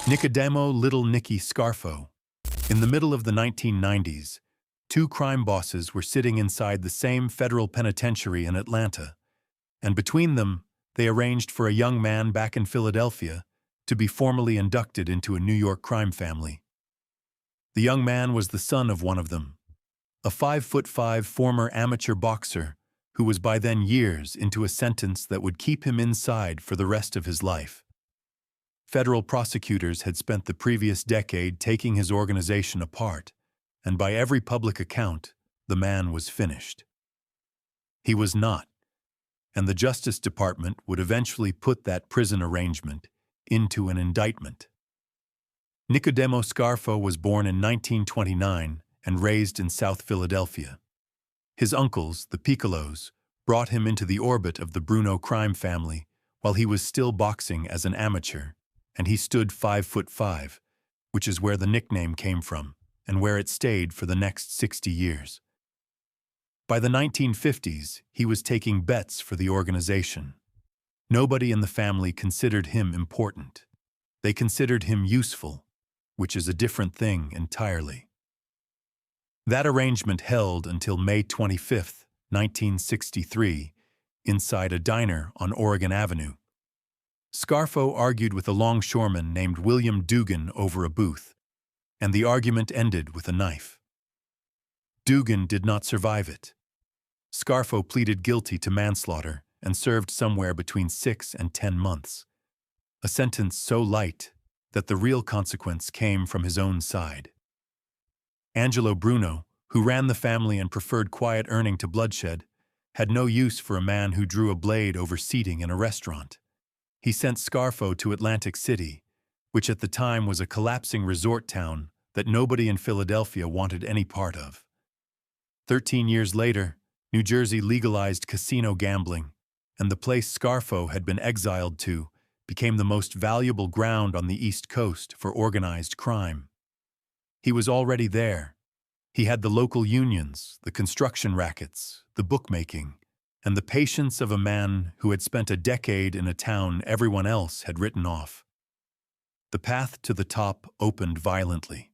Nicodemo Little Nicky Scarfo. In the middle of the 1990s, two crime bosses were sitting inside the same federal penitentiary in Atlanta, and between them, they arranged for a young man back in Philadelphia to be formally inducted into a New York crime family. The young man was the son of one of them, a 5'5" former amateur boxer who was by then years into a sentence that would keep him inside for the rest of his life. Federal prosecutors had spent the previous decade taking his organization apart, and by every public account, the man was finished. He was not, and the Justice Department would eventually put that prison arrangement into an indictment. Nicodemo Scarfo was born in 1929 and raised in South Philadelphia. His uncles, the Piccolos, brought him into the orbit of the Bruno crime family while he was still boxing as an amateur, and he stood 5'5", which is where the nickname came from and where it stayed for the next 60 years. By the 1950s, he was taking bets for the organization. Nobody in the family considered him important. They considered him useful, which is a different thing entirely. That arrangement held until May 25, 1963, inside a diner on Oregon Avenue. Scarfo argued with a longshoreman named William Dugan over a booth, and the argument ended with a knife. Dugan did not survive it. Scarfo pleaded guilty to manslaughter and served somewhere between 6 and 10 months, a sentence so light that the real consequence came from his own side. Angelo Bruno, who ran the family and preferred quiet earning to bloodshed, had no use for a man who drew a blade over seating in a restaurant. He sent Scarfo to Atlantic City, which at the time was a collapsing resort town that nobody in Philadelphia wanted any part of. 13 years later, New Jersey legalized casino gambling, and the place Scarfo had been exiled to became the most valuable ground on the East Coast for organized crime. He was already there. He had the local unions, the construction rackets, the bookmaking, and the patience of a man who had spent a decade in a town everyone else had written off. The path to the top opened violently.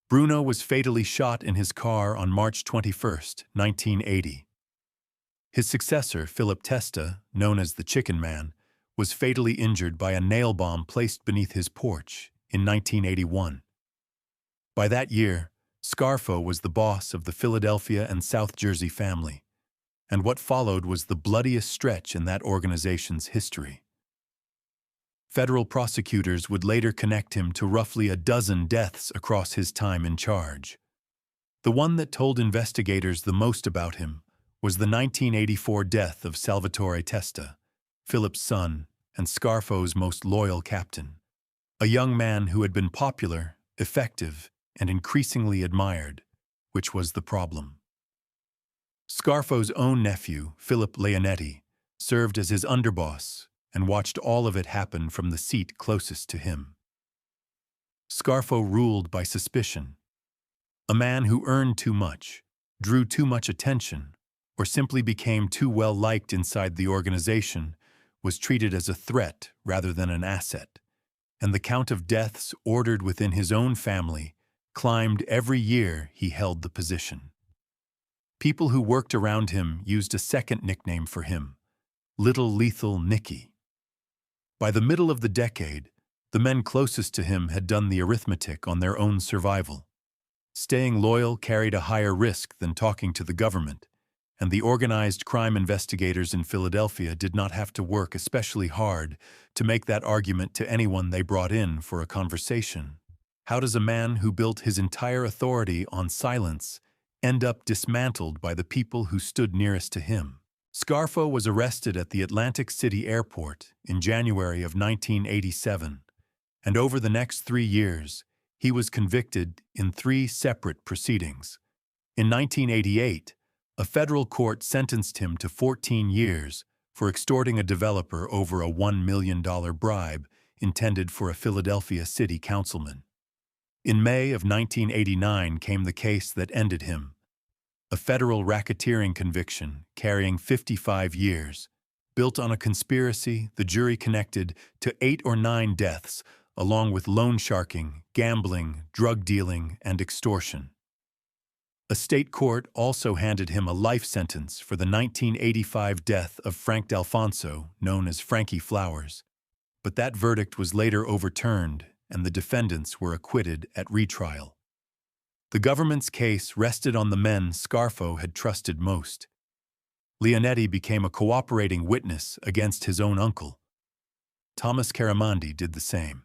Bruno was fatally shot in his car on March 21, 1980. His successor, Philip Testa, known as the Chicken Man, was fatally injured by a nail bomb placed beneath his porch in 1981. By that year, Scarfo was the boss of the Philadelphia and South Jersey family, and what followed was the bloodiest stretch in that organization's history. Federal prosecutors would later connect him to roughly a dozen deaths across his time in charge. The one that told investigators the most about him was the 1984 death of Salvatore Testa, Philip's son and Scarfo's most loyal captain, a young man who had been popular, effective, and increasingly admired, which was the problem. Scarfo's own nephew, Philip Leonetti, served as his underboss and watched all of it happen from the seat closest to him. Scarfo ruled by suspicion. A man who earned too much, drew too much attention, or simply became too well liked inside the organization was treated as a threat rather than an asset, and the count of deaths ordered within his own family climbed every year he held the position. People who worked around him used a second nickname for him, Little Lethal Nicky. By the middle of the decade, the men closest to him had done the arithmetic on their own survival. Staying loyal carried a higher risk than talking to the government, and the organized crime investigators in Philadelphia did not have to work especially hard to make that argument to anyone they brought in for a conversation. How does a man who built his entire authority on silence end up dismantled by the people who stood nearest to him? Scarfo was arrested at the Atlantic City airport in January of 1987, and over the next 3 years, he was convicted in 3 separate proceedings. In 1988, a federal court sentenced him to 14 years for extorting a developer over a $1 million bribe intended for a Philadelphia city councilman. In May of 1989 came the case that ended him, a federal racketeering conviction carrying 55 years, built on a conspiracy the jury connected to 8 or 9 deaths along with loan sharking, gambling, drug dealing, and extortion. A state court also handed him a life sentence for the 1985 death of Frank D'Alfonso, known as Frankie Flowers, but that verdict was later overturned and the defendants were acquitted at retrial. The government's case rested on the men Scarfo had trusted most. Leonetti became a cooperating witness against his own uncle. Thomas Caramandi did the same.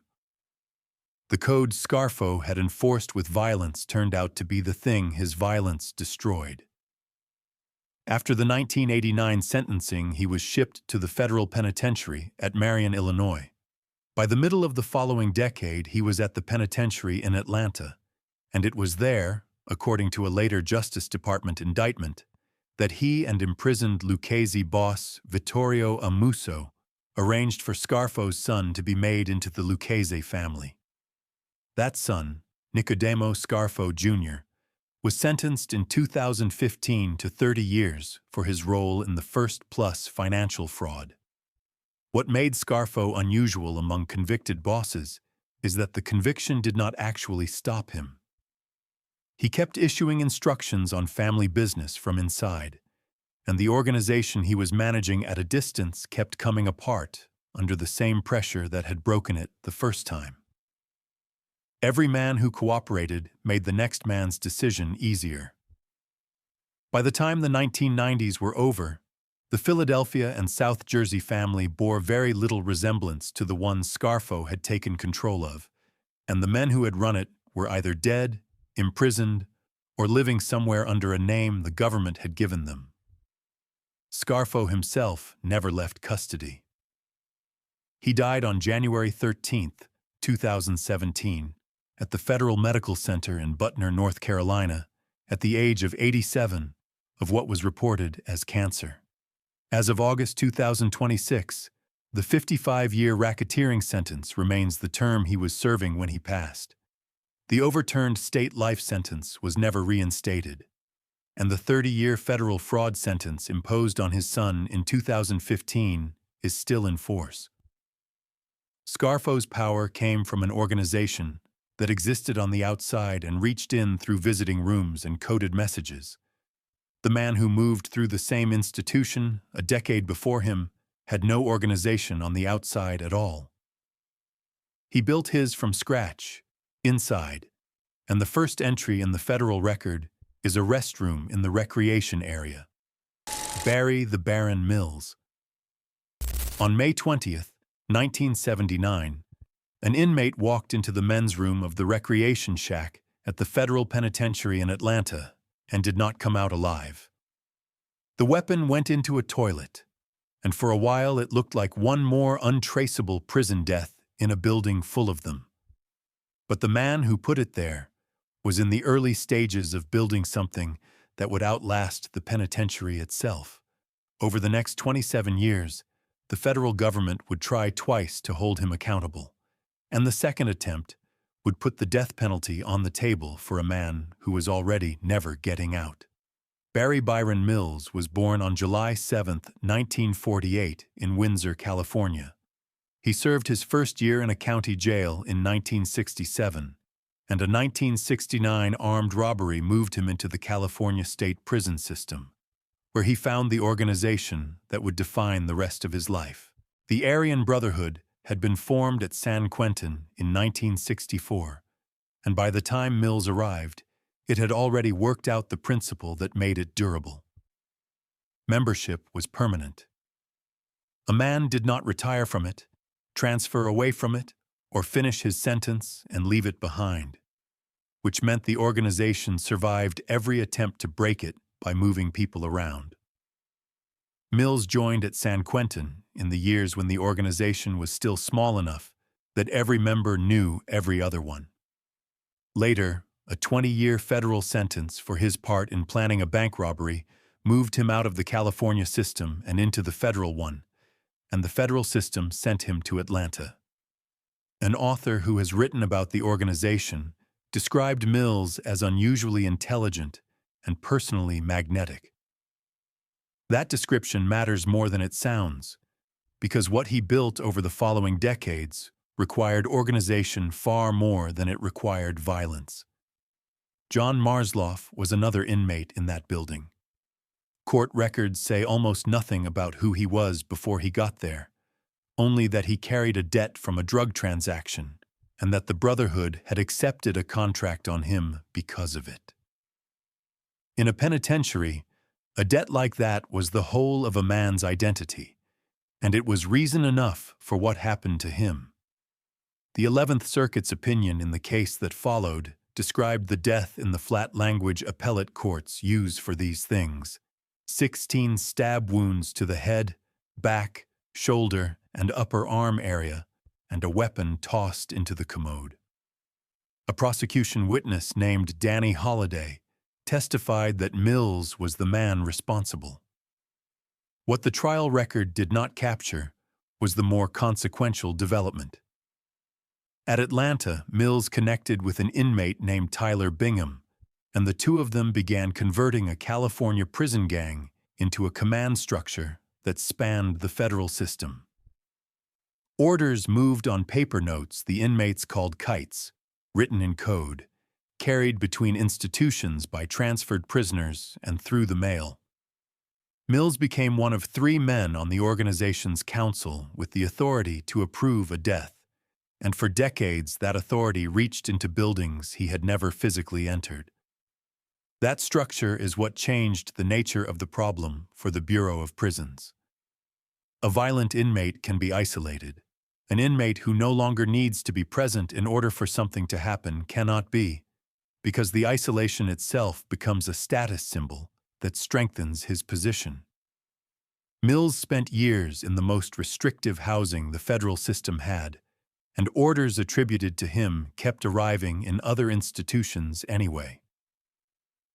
The code Scarfo had enforced with violence turned out to be the thing his violence destroyed. After the 1989 sentencing, he was shipped to the federal penitentiary at Marion, Illinois. By the middle of the following decade, he was at the penitentiary in Atlanta, and it was there, according to a later Justice Department indictment, that he and imprisoned Lucchese boss Vittorio Amuso arranged for Scarfo's son to be made into the Lucchese family. That son, Nicodemo Scarfo Jr., was sentenced in 2015 to 30 years for his role in the First Plus financial fraud. What made Scarfo unusual among convicted bosses is that the conviction did not actually stop him. He kept issuing instructions on family business from inside, and the organization he was managing at a distance kept coming apart under the same pressure that had broken it the first time. Every man who cooperated made the next man's decision easier. By the time the 1990s were over, the Philadelphia and South Jersey family bore very little resemblance to the one Scarfo had taken control of, and the men who had run it were either dead, imprisoned, or living somewhere under a name the government had given them. Scarfo himself never left custody. He died on January 13, 2017, at the Federal Medical Center in Butner, North Carolina, at the age of 87, of what was reported as cancer. As of August 2026, the 55-year racketeering sentence remains the term he was serving when he passed. The overturned state life sentence was never reinstated, and the 30-year federal fraud sentence imposed on his son in 2015 is still in force. Scarfo's power came from an organization that existed on the outside and reached in through visiting rooms and coded messages. The man who moved through the same institution a decade before him had no organization on the outside at all. He built his from scratch, inside, and the first entry in the federal record is a restroom in the recreation area. Barry the Baron Mills. On May 20th, 1979, an inmate walked into the men's room of the recreation shack at the federal penitentiary in Atlanta and did not come out alive. The weapon went into a toilet, and for a while it looked like one more untraceable prison death in a building full of them. But the man who put it there was in the early stages of building something that would outlast the penitentiary itself. Over the next 27 years, the federal government would try twice to hold him accountable, and the second attempt would put the death penalty on the table for a man who was already never getting out. Barry Byron Mills was born on July 7, 1948, in Windsor, California. He served his first year in a county jail in 1967, and a 1969 armed robbery moved him into the California state prison system, where he found the organization that would define the rest of his life. The Aryan Brotherhood had been formed at San Quentin in 1964, and by the time Mills arrived, it had already worked out the principle that made it durable. Membership was permanent. A man did not retire from it, transfer away from it, or finish his sentence and leave it behind, which meant the organization survived every attempt to break it by moving people around. Mills joined at San Quentin in the years when the organization was still small enough that every member knew every other one. Later, a 20-year federal sentence for his part in planning a bank robbery moved him out of the California system and into the federal one, and the federal system sent him to Atlanta. An author who has written about the organization described Mills as unusually intelligent and personally magnetic. That description matters more than it sounds, because what he built over the following decades required organization far more than it required violence. John Marsloff was another inmate in that building. Court records say almost nothing about who he was before he got there, only that he carried a debt from a drug transaction and that the Brotherhood had accepted a contract on him because of it. In a penitentiary, a debt like that was the whole of a man's identity, and it was reason enough for what happened to him. The 11th Circuit's opinion in the case that followed described the death in the flat language appellate courts use for these things: 16 stab wounds to the head, back, shoulder, and upper arm area, and a weapon tossed into the commode. A prosecution witness named Danny Holliday testified that Mills was the man responsible. What the trial record did not capture was the more consequential development. At Atlanta, Mills connected with an inmate named Tyler Bingham, and the two of them began converting a California prison gang into a command structure that spanned the federal system. Orders moved on paper notes the inmates called kites, written in code, carried between institutions by transferred prisoners and through the mail. Mills became one of 3 men on the organization's council with the authority to approve a death, and for decades that authority reached into buildings he had never physically entered. That structure is what changed the nature of the problem for the Bureau of Prisons. A violent inmate can be isolated. An inmate who no longer needs to be present in order for something to happen cannot be, because the isolation itself becomes a status symbol that strengthens his position. Mills spent years in the most restrictive housing the federal system had, and orders attributed to him kept arriving in other institutions anyway.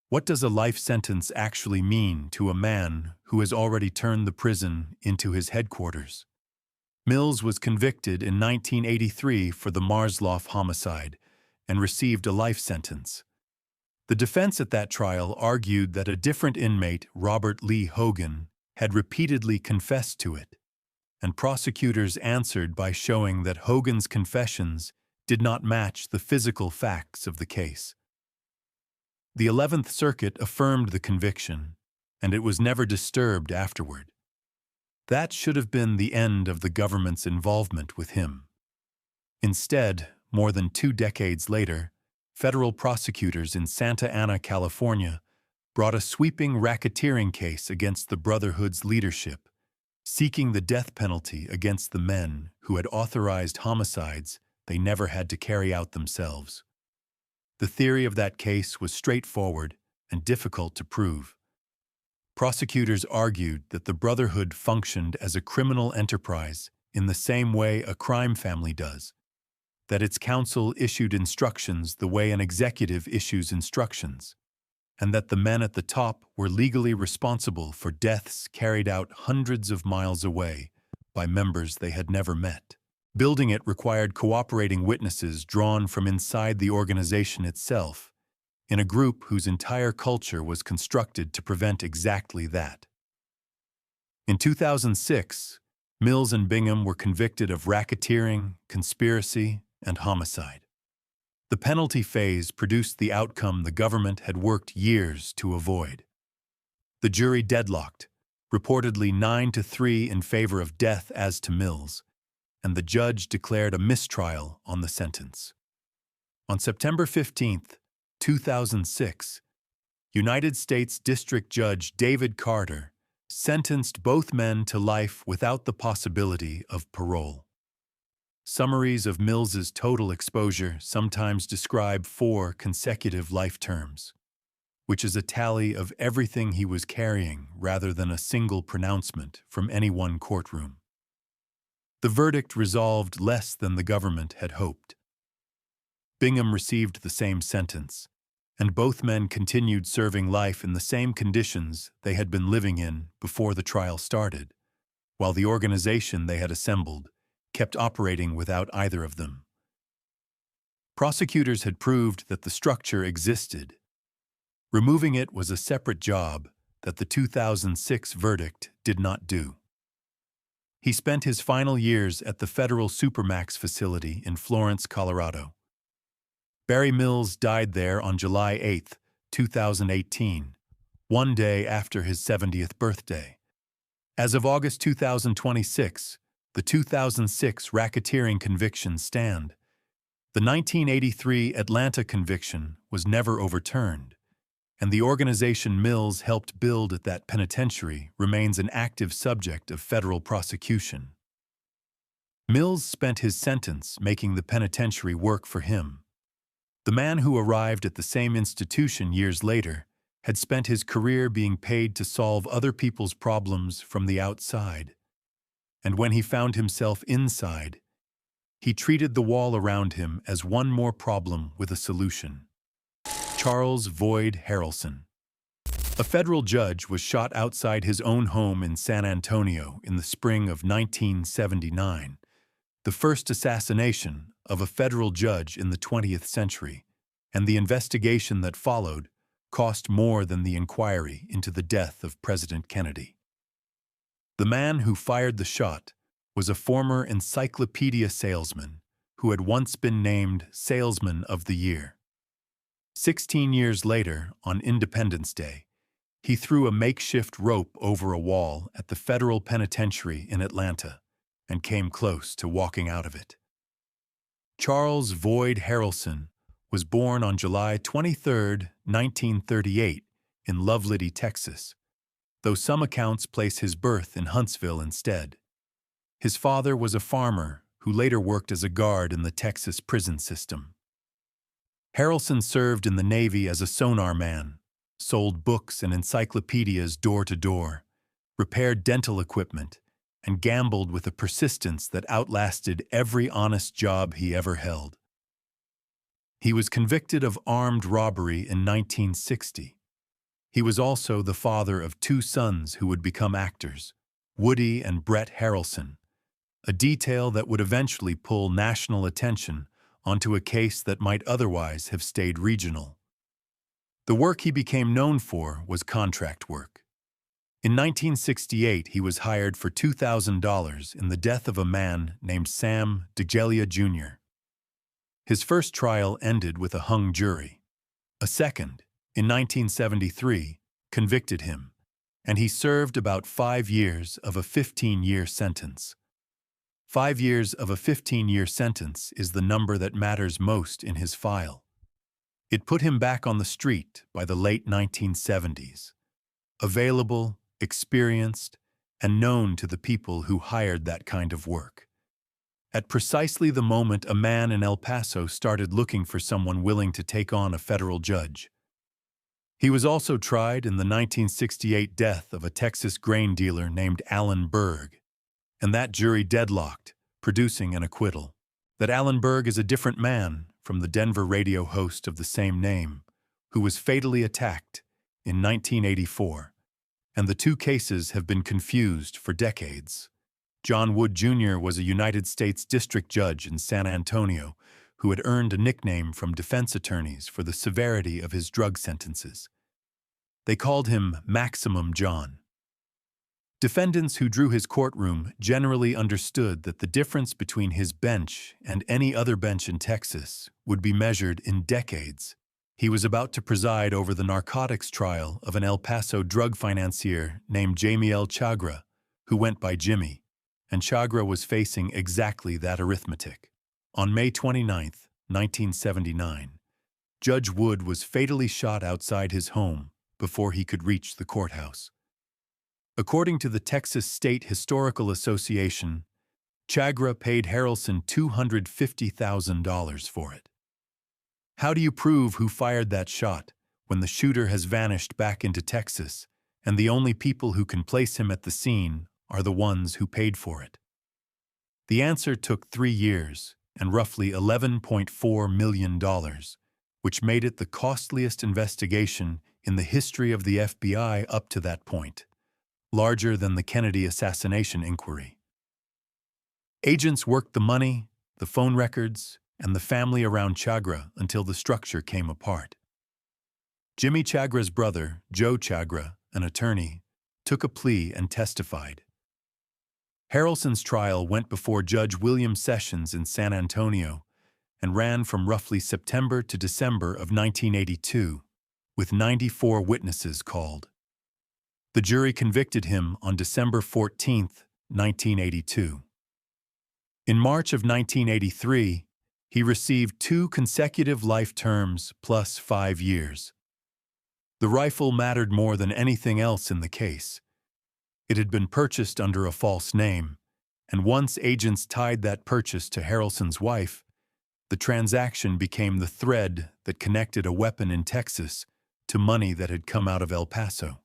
What does a life sentence actually mean to a man who has already turned the prison into his headquarters? Mills was convicted in 1983 for the Marsloff homicide and received a life sentence. The defense at that trial argued that a different inmate, Robert Lee Hogan, had repeatedly confessed to it, and prosecutors answered by showing that Hogan's confessions did not match the physical facts of the case. The 11th Circuit affirmed the conviction, and it was never disturbed afterward. That should have been the end of the government's involvement with him. Instead, more than 2 decades later, federal prosecutors in Santa Ana, California, brought a sweeping racketeering case against the Brotherhood's leadership, seeking the death penalty against the men who had authorized homicides they never had to carry out themselves. The theory of that case was straightforward and difficult to prove. Prosecutors argued that the Brotherhood functioned as a criminal enterprise in the same way a crime family does, that its counsel issued instructions the way an executive issues instructions, and that the men at the top were legally responsible for deaths carried out hundreds of miles away by members they had never met. Building it required cooperating witnesses drawn from inside the organization itself, in a group whose entire culture was constructed to prevent exactly that. In 2006, Mills and Bingham were convicted of racketeering, conspiracy, and homicide. The penalty phase produced the outcome the government had worked years to avoid. The jury deadlocked, reportedly 9-3 in favor of death as to Mills, and the judge declared a mistrial on the sentence. On September 15, 2006, United States District Judge David Carter sentenced both men to life without the possibility of parole. Summaries of Mills's total exposure sometimes describe 4 consecutive life terms, which is a tally of everything he was carrying rather than a single pronouncement from any one courtroom. The verdict resolved less than the government had hoped. Bingham received the same sentence, and both men continued serving life in the same conditions they had been living in before the trial started, while the organization they had assembled kept operating without either of them. Prosecutors had proved that the structure existed. Removing it was a separate job that the 2006 verdict did not do. He spent his final years at the federal Supermax facility in Florence, Colorado. Barry Mills died there on July 8, 2018, one day after his 70th birthday. As of August 2026, the 2006 racketeering convictions stand. The 1983 Atlanta conviction was never overturned, and the organization Mills helped build at that penitentiary remains an active subject of federal prosecution. Mills spent his sentence making the penitentiary work for him. The man who arrived at the same institution years later had spent his career being paid to solve other people's problems from the outside. And when he found himself inside, he treated the wall around him as one more problem with a solution. Charles Boyd Harrelson. A federal judge was shot outside his own home in San Antonio in the spring of 1979, the first assassination of a federal judge in the 20th century, and the investigation that followed cost more than the inquiry into the death of President Kennedy. The man who fired the shot was a former encyclopedia salesman who had once been named Salesman of the Year. 16 years later, on Independence Day, he threw a makeshift rope over a wall at the federal penitentiary in Atlanta and came close to walking out of it. Charles Boyd Harrelson was born on July 23, 1938, in Lovelady, Texas, though some accounts place his birth in Huntsville instead. His father was a farmer who later worked as a guard in the Texas prison system. Harrelson served in the Navy as a sonar man, sold books and encyclopedias door to door, repaired dental equipment, and gambled with a persistence that outlasted every honest job he ever held. He was convicted of armed robbery in 1960. He was also the father of two sons who would become actors, Woody and Brett Harrelson, a detail that would eventually pull national attention onto a case that might otherwise have stayed regional. The work he became known for was contract work. In 1968, he was hired for $2,000 in the death of a man named Sam DeGelia Jr. His first trial ended with a hung jury. A second, in 1973, convicted him, and he served about 5 years of a 15-year sentence. 5 years of a 15-year sentence is the number that matters most in his file. It put him back on the street by the late 1970s, available, experienced, and known to the people who hired that kind of work. At precisely the moment a man in El Paso started looking for someone willing to take on a federal judge. He was also tried in the 1968 death of a Texas grain dealer named Alan Berg, and that jury deadlocked, producing an acquittal. That Alan Berg is a different man from the Denver radio host of the same name, who was fatally attacked in 1984, and the two cases have been confused for decades. John Wood Jr. was a United States District Judge in San Antonio who had earned a nickname from defense attorneys for the severity of his drug sentences. They called him Maximum John. Defendants who drew his courtroom generally understood that the difference between his bench and any other bench in Texas would be measured in decades. He was about to preside over the narcotics trial of an El Paso drug financier named Jamiel Chagra, who went by Jimmy, and Chagra was facing exactly that arithmetic. On May 29, 1979, Judge Wood was fatally shot outside his home before he could reach the courthouse. According to the Texas State Historical Association, Chagra paid Harrelson $250,000 for it. How do you prove who fired that shot when the shooter has vanished back into Texas and the only people who can place him at the scene are the ones who paid for it? The answer took 3 years and roughly $11.4 million, which made it the costliest investigation in the history of the FBI up to that point, larger than the Kennedy assassination inquiry. Agents worked the money, the phone records, and the family around Chagra until the structure came apart. Jimmy Chagra's brother, Joe Chagra, an attorney, took a plea and testified. Harrelson's trial went before Judge William Sessions in San Antonio and ran from roughly September to December of 1982, with 94 witnesses called. The jury convicted him on December 14, 1982. In March of 1983, he received 2 consecutive life terms plus 5 years. The rifle mattered more than anything else in the case. It had been purchased under a false name, and once agents tied that purchase to Harrelson's wife, the transaction became the thread that connected a weapon in Texas to money that had come out of El Paso.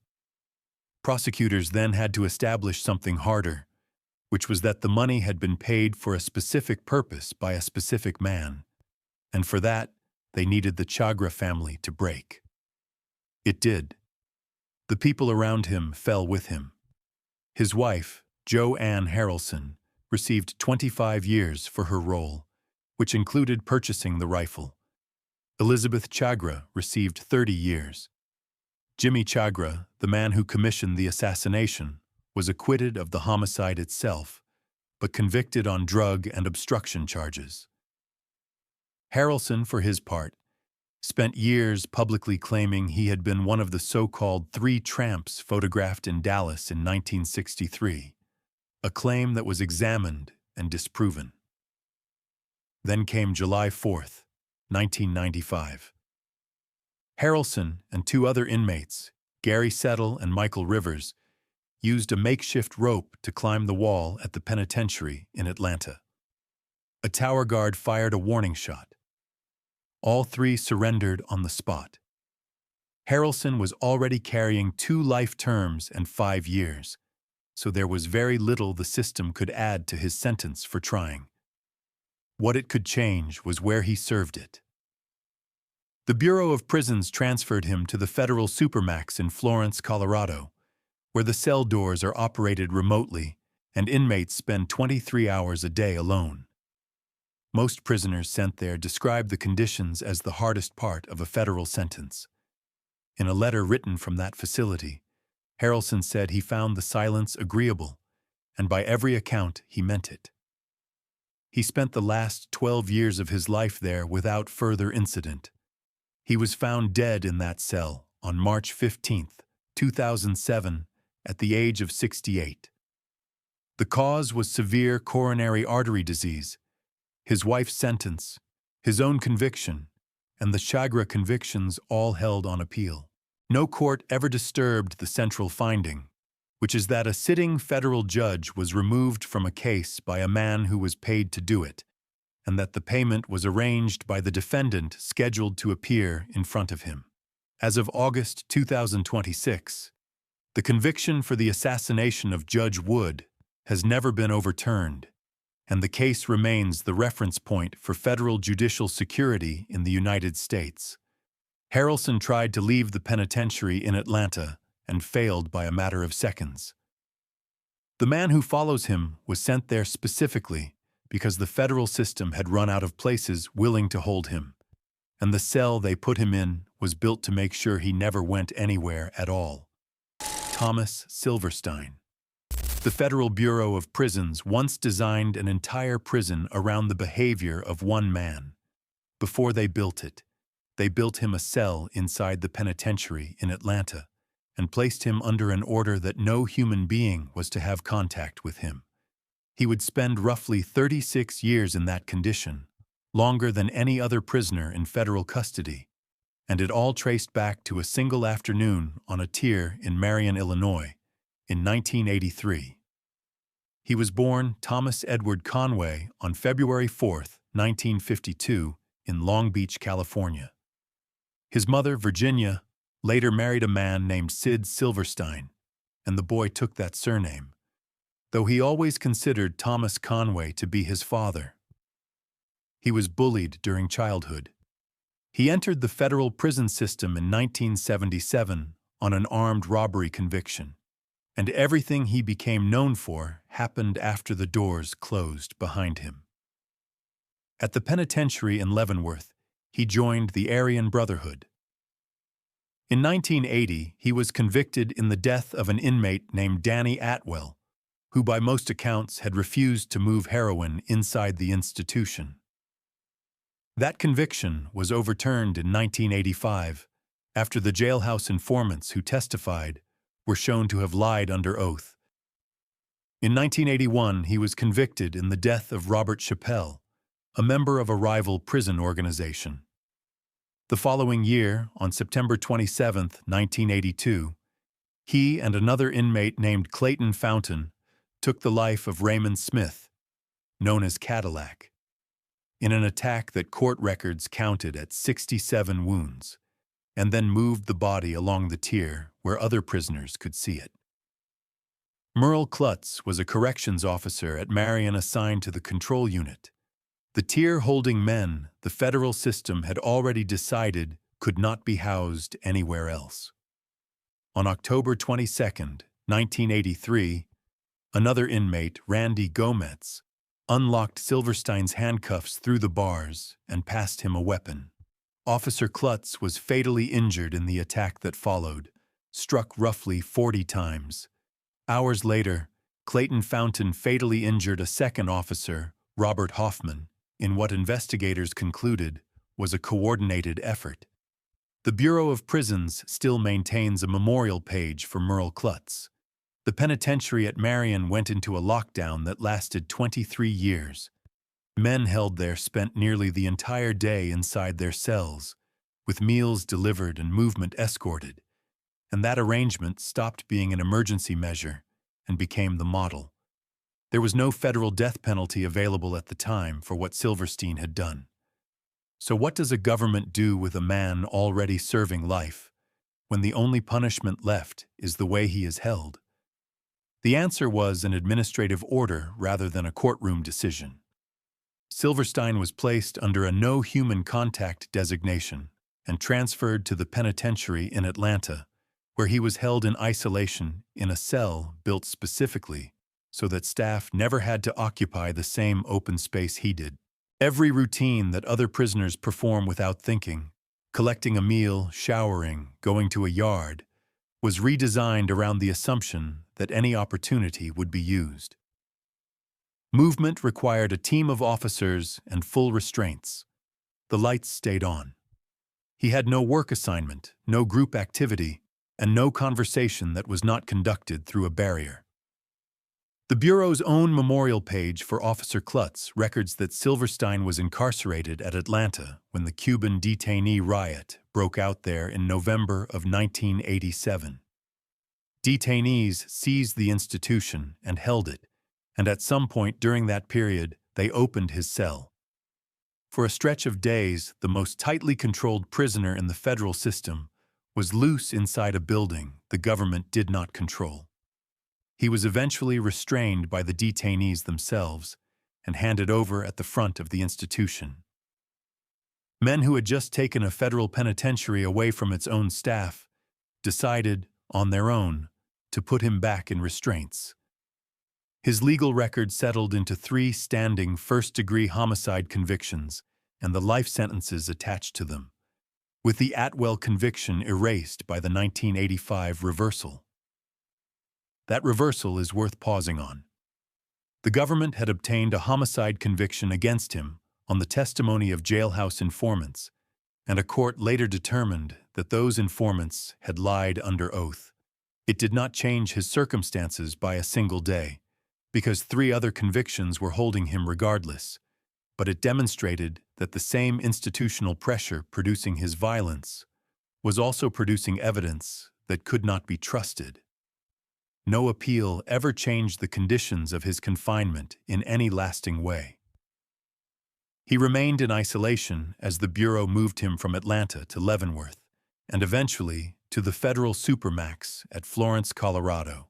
Prosecutors then had to establish something harder, which was that the money had been paid for a specific purpose by a specific man, and for that, they needed the Chagra family to break. It did. The people around him fell with him. His wife, Jo Ann Harrelson, received 25 years for her role, which included purchasing the rifle. Elizabeth Chagra received 30 years. Jimmy Chagra, the man who commissioned the assassination, was acquitted of the homicide itself, but convicted on drug and obstruction charges. Harrelson, for his part, spent years publicly claiming he had been one of the so-called 3 tramps photographed in Dallas in 1963, a claim that was examined and disproven. Then came July 4, 1995. Harrelson and 2 other inmates, Gary Settle and Michael Rivers, used a makeshift rope to climb the wall at the penitentiary in Atlanta. A tower guard fired a warning shot. All 3 surrendered on the spot. Harrelson was already carrying 2 life terms and 5 years, so there was very little the system could add to his sentence for trying. What it could change was where he served it. The Bureau of Prisons transferred him to the federal Supermax in Florence, Colorado, where the cell doors are operated remotely and inmates spend 23 hours a day alone. Most prisoners sent there describe the conditions as the hardest part of a federal sentence. In a letter written from that facility, Harrelson said he found the silence agreeable, and by every account he meant it. He spent the last 12 years of his life there without further incident. He was found dead in that cell on March 15, 2007, at the age of 68. The cause was severe coronary artery disease. His wife's sentence, his own conviction, and the Chagra convictions all held on appeal. No court ever disturbed the central finding, which is that a sitting federal judge was removed from a case by a man who was paid to do it, and that the payment was arranged by the defendant scheduled to appear in front of him. As of August 2026, the conviction for the assassination of Judge Wood has never been overturned, and the case remains the reference point for federal judicial security in the United States. Harrelson tried to leave the penitentiary in Atlanta and failed by a matter of seconds. The man who follows him was sent there specifically because the federal system had run out of places willing to hold him, and the cell they put him in was built to make sure he never went anywhere at all. Thomas Silverstein. The Federal Bureau of Prisons once designed an entire prison around the behavior of one man. Before they built it, they built him a cell inside the penitentiary in Atlanta and placed him under an order that no human being was to have contact with him. He would spend roughly 36 years in that condition, longer than any other prisoner in federal custody, and it all traced back to a single afternoon on a tier in Marion, Illinois, in 1983. He was born Thomas Edward Conway on February 4, 1952, in Long Beach, California. His mother, Virginia, later married a man named Sid Silverstein, and the boy took that surname, though he always considered Thomas Conway to be his father. He was bullied during childhood. He entered the federal prison system in 1977 on an armed robbery conviction, and everything he became known for happened after the doors closed behind him. At the penitentiary in Leavenworth, he joined the Aryan Brotherhood. In 1980, he was convicted in the death of an inmate named Danny Atwell, who by most accounts had refused to move heroin inside the institution. That conviction was overturned in 1985 after the jailhouse informants who testified were shown to have lied under oath. In 1981, he was convicted in the death of Robert Chappelle, a member of a rival prison organization. The following year, on September 27, 1982, he and another inmate named Clayton Fountain took the life of Raymond Smith, known as Cadillac, in an attack that court records counted at 67 wounds, and then moved the body along the tier where other prisoners could see it. Merle Klutz was a corrections officer at Marion assigned to the control unit. The tier holding men the federal system had already decided could not be housed anywhere else. On October 22, 1983, another inmate, Randy Gomez, unlocked Silverstein's handcuffs through the bars and passed him a weapon. Officer Klutz was fatally injured in the attack that followed, struck roughly 40 times. Hours later, Clayton Fountain fatally injured a second officer, Robert Hoffman, in what investigators concluded was a coordinated effort. The Bureau of Prisons still maintains a memorial page for Merle Klutz. The penitentiary at Marion went into a lockdown that lasted 23 years. Men held there spent nearly the entire day inside their cells, with meals delivered and movement escorted, and that arrangement stopped being an emergency measure and became the model. There was no federal death penalty available at the time for what Silverstein had done. So what does a government do with a man already serving life, when the only punishment left is the way he is held? The answer was an administrative order rather than a courtroom decision. Silverstein was placed under a no human contact designation and transferred to the penitentiary in Atlanta, where he was held in isolation in a cell built specifically so that staff never had to occupy the same open space he did. Every routine that other prisoners perform without thinking, collecting a meal, showering, going to a yard, was redesigned around the assumption that any opportunity would be used. Movement required a team of officers and full restraints. The lights stayed on. He had no work assignment, no group activity, and no conversation that was not conducted through a barrier. The Bureau's own memorial page for Officer Klutz records that Silverstein was incarcerated at Atlanta when the Cuban detainee riot broke out there in November of 1987. Detainees seized the institution and held it, and at some point during that period, they opened his cell. For a stretch of days, the most tightly controlled prisoner in the federal system was loose inside a building the government did not control. He was eventually restrained by the detainees themselves and handed over at the front of the institution. Men who had just taken a federal penitentiary away from its own staff decided, on their own, to put him back in restraints. His legal record settled into 3 standing first-degree homicide convictions and the life sentences attached to them, with the Atwell conviction erased by the 1985 reversal. That reversal is worth pausing on. The government had obtained a homicide conviction against him on the testimony of jailhouse informants, and a court later determined that those informants had lied under oath. It did not change his circumstances by a single day, because 3 other convictions were holding him regardless, but it demonstrated that the same institutional pressure producing his violence was also producing evidence that could not be trusted. No appeal ever changed the conditions of his confinement in any lasting way. He remained in isolation as the Bureau moved him from Atlanta to Leavenworth, and eventually to the federal supermax at Florence, Colorado,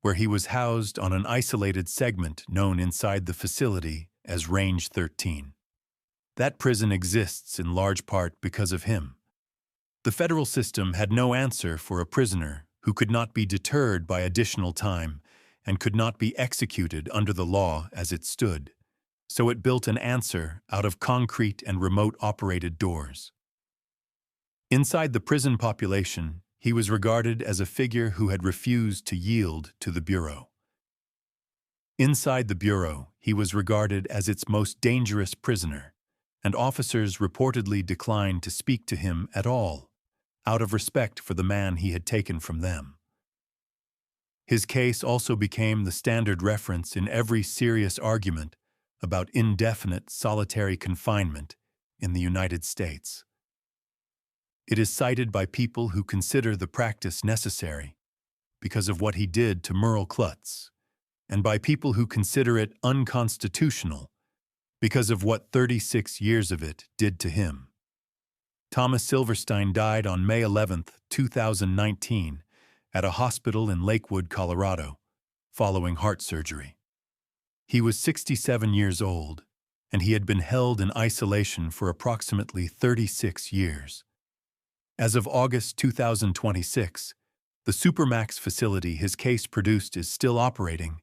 where he was housed on an isolated segment known inside the facility as Range 13. That prison exists in large part because of him. The federal system had no answer for a prisoner who could not be deterred by additional time and could not be executed under the law as it stood, so it built an answer out of concrete and remote-operated doors. Inside the prison population, he was regarded as a figure who had refused to yield to the Bureau. Inside the bureau, he was regarded as its most dangerous prisoner, and officers reportedly declined to speak to him at all, out of respect for the man he had taken from them. His case also became the standard reference in every serious argument about indefinite solitary confinement in the United States. It is cited by people who consider the practice necessary because of what he did to Merle Klutz, and by people who consider it unconstitutional because of what 36 years of it did to him. Thomas Silverstein died on May 11, 2019, at a hospital in Lakewood, Colorado, following heart surgery. He was 67 years old, and he had been held in isolation for approximately 36 years. As of August 2026, the Supermax facility his case produced is still operating.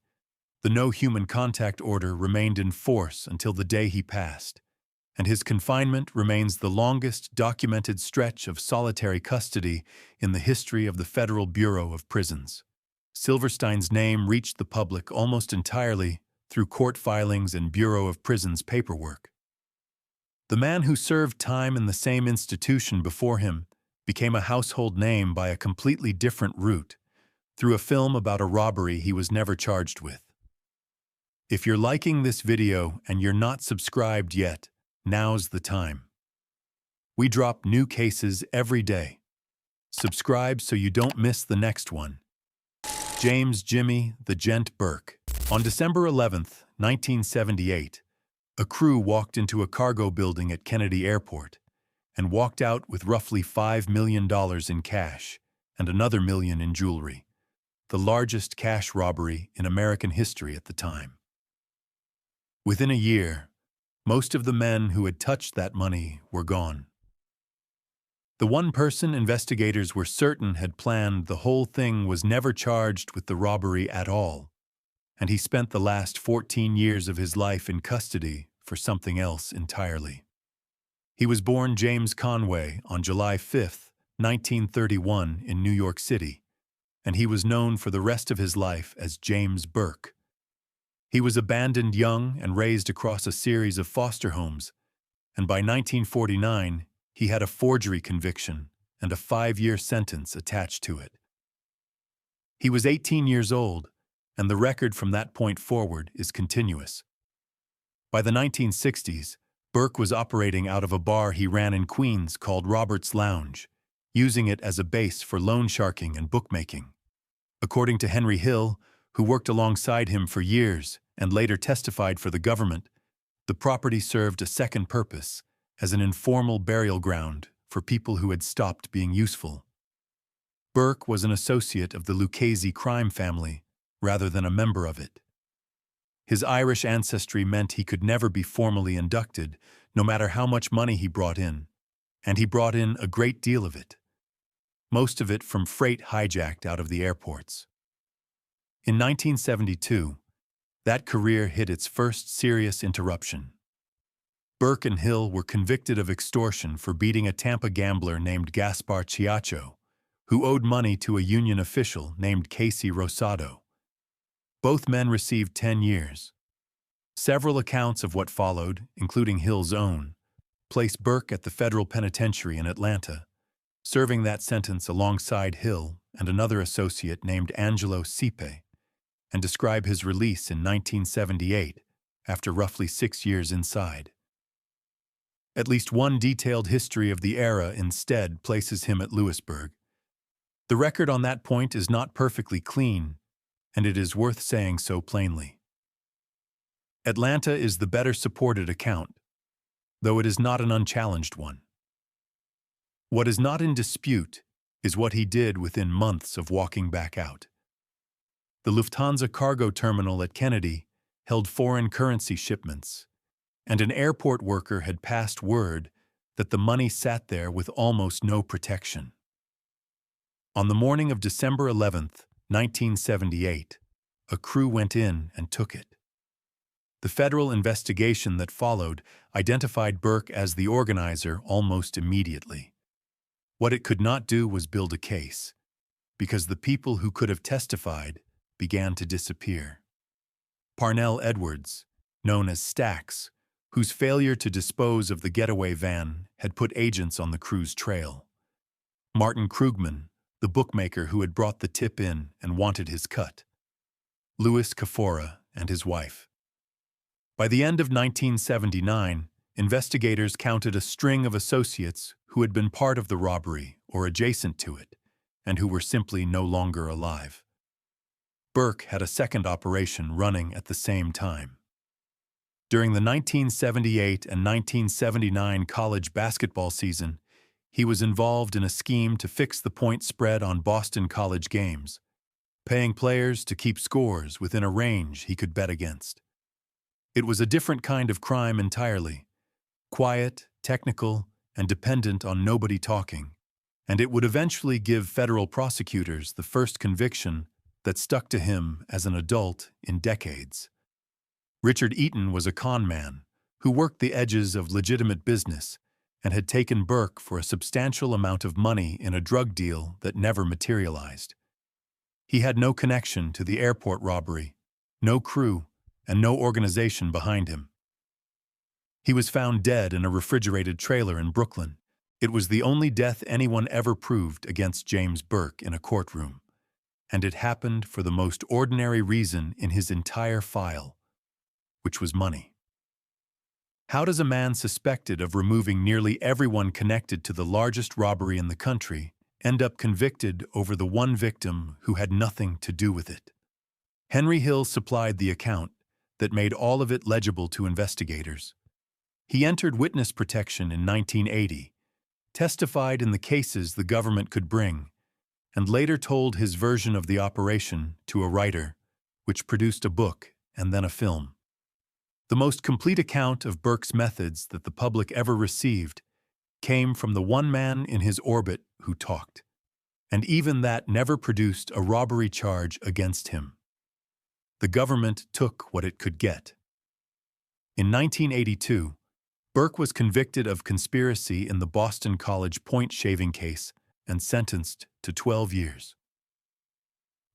The no human contact order remained in force until the day he passed, and his confinement remains the longest documented stretch of solitary custody in the history of the Federal Bureau of Prisons. Silverstein's name reached the public almost entirely through court filings and Bureau of Prisons paperwork. The man who served time in the same institution before him became a household name by a completely different route, through a film about a robbery he was never charged with. If you're liking this video and you're not subscribed yet, now's the time. We drop new cases every day. Subscribe so you don't miss the next one. James Jimmy the Gent Burke. On December 11, 1978, a crew walked into a cargo building at Kennedy Airport and walked out with roughly $5 million in cash and another $1 million in jewelry, the largest cash robbery in American history at the time. Within a year, most of the men who had touched that money were gone. The one person investigators were certain had planned the whole thing was never charged with the robbery at all, and he spent the last 14 years of his life in custody for something else entirely. He was born James Conway on July 5, 1931 in New York City, and he was known for the rest of his life as James Burke. He was abandoned young and raised across a series of foster homes, and by 1949, he had a forgery conviction and a 5-year sentence attached to it. He was 18 years old, and the record from that point forward is continuous. By the 1960s, Burke was operating out of a bar he ran in Queens called Robert's Lounge, using it as a base for loan sharking and bookmaking. According to Henry Hill, who worked alongside him for years and later testified for the government, the property served a second purpose as an informal burial ground for people who had stopped being useful. Burke was an associate of the Lucchese crime family rather than a member of it. His Irish ancestry meant he could never be formally inducted, no matter how much money he brought in, and he brought in a great deal of it, most of it from freight hijacked out of the airports. In 1972, that career hit its first serious interruption. Burke and Hill were convicted of extortion for beating a Tampa gambler named Gaspar Chiacho, who owed money to a union official named Casey Rosado. Both men received 10 years. Several accounts of what followed, including Hill's own, place Burke at the federal penitentiary in Atlanta, serving that sentence alongside Hill and another associate named Angelo Sipe, and describe his release in 1978 after roughly 6 years inside. At least one detailed history of the era instead places him at Lewisburg. The record on that point is not perfectly clean, and it is worth saying so plainly. Atlanta is the better supported account, though it is not an unchallenged one. What is not in dispute is what he did within months of walking back out. The Lufthansa cargo terminal at Kennedy held foreign currency shipments, and an airport worker had passed word that the money sat there with almost no protection. On the morning of December 11th, 1978, a crew went in and took it. The federal investigation that followed identified Burke as the organizer almost immediately. What it could not do was build a case, because the people who could have testified began to disappear. Parnell Edwards, known as Stax, whose failure to dispose of the getaway van had put agents on the crew's trail. Martin Krugman, the bookmaker who had brought the tip in and wanted his cut. Louis Kafora and his wife. By the end of 1979, investigators counted a string of associates who had been part of the robbery or adjacent to it, and who were simply no longer alive. Burke had a second operation running at the same time. During the 1978 and 1979 college basketball season, he was involved in a scheme to fix the point spread on Boston College games, paying players to keep scores within a range he could bet against. It was a different kind of crime entirely, quiet, technical, and dependent on nobody talking, and it would eventually give federal prosecutors the first conviction that stuck to him as an adult in decades. Richard Eaton was a con man who worked the edges of legitimate business and had taken Burke for a substantial amount of money in a drug deal that never materialized. He had no connection to the airport robbery, no crew, and no organization behind him. He was found dead in a refrigerated trailer in Brooklyn. It was the only death anyone ever proved against James Burke in a courtroom, and it happened for the most ordinary reason in his entire file, which was money. How does a man suspected of removing nearly everyone connected to the largest robbery in the country end up convicted over the one victim who had nothing to do with it? Henry Hill supplied the account that made all of it legible to investigators. He entered witness protection in 1980, testified in the cases the government could bring, and later told his version of the operation to a writer, which produced a book and then a film. The most complete account of Burke's methods that the public ever received came from the one man in his orbit who talked, and even that never produced a robbery charge against him. The government took what it could get. In 1982, Burke was convicted of conspiracy in the Boston College point shaving case and sentenced to 12 years.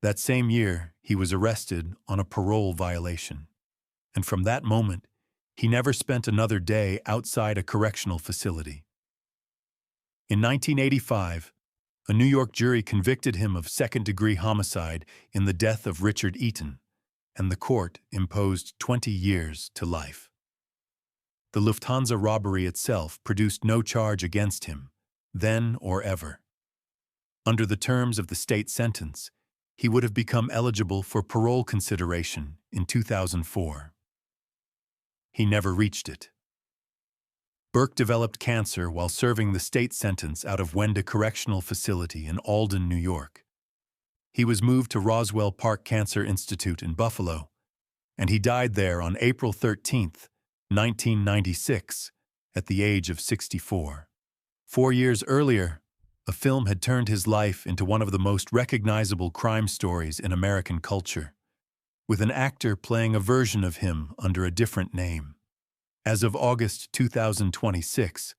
That same year, he was arrested on a parole violation, and from that moment, he never spent another day outside a correctional facility. In 1985, a New York jury convicted him of second-degree homicide in the death of Richard Eaton, and the court imposed 20 years to life. The Lufthansa robbery itself produced no charge against him, then or ever. Under the terms of the state sentence, he would have become eligible for parole consideration in 2004. He never reached it. Burke developed cancer while serving the state sentence out of Wenda Correctional Facility in Alden, New York. He was moved to Roswell Park Cancer Institute in Buffalo, and he died there on April 13, 1996, at the age of 64. 4 years earlier, a film had turned his life into one of the most recognizable crime stories in American culture, with an actor playing a version of him under a different name. As of August 2026,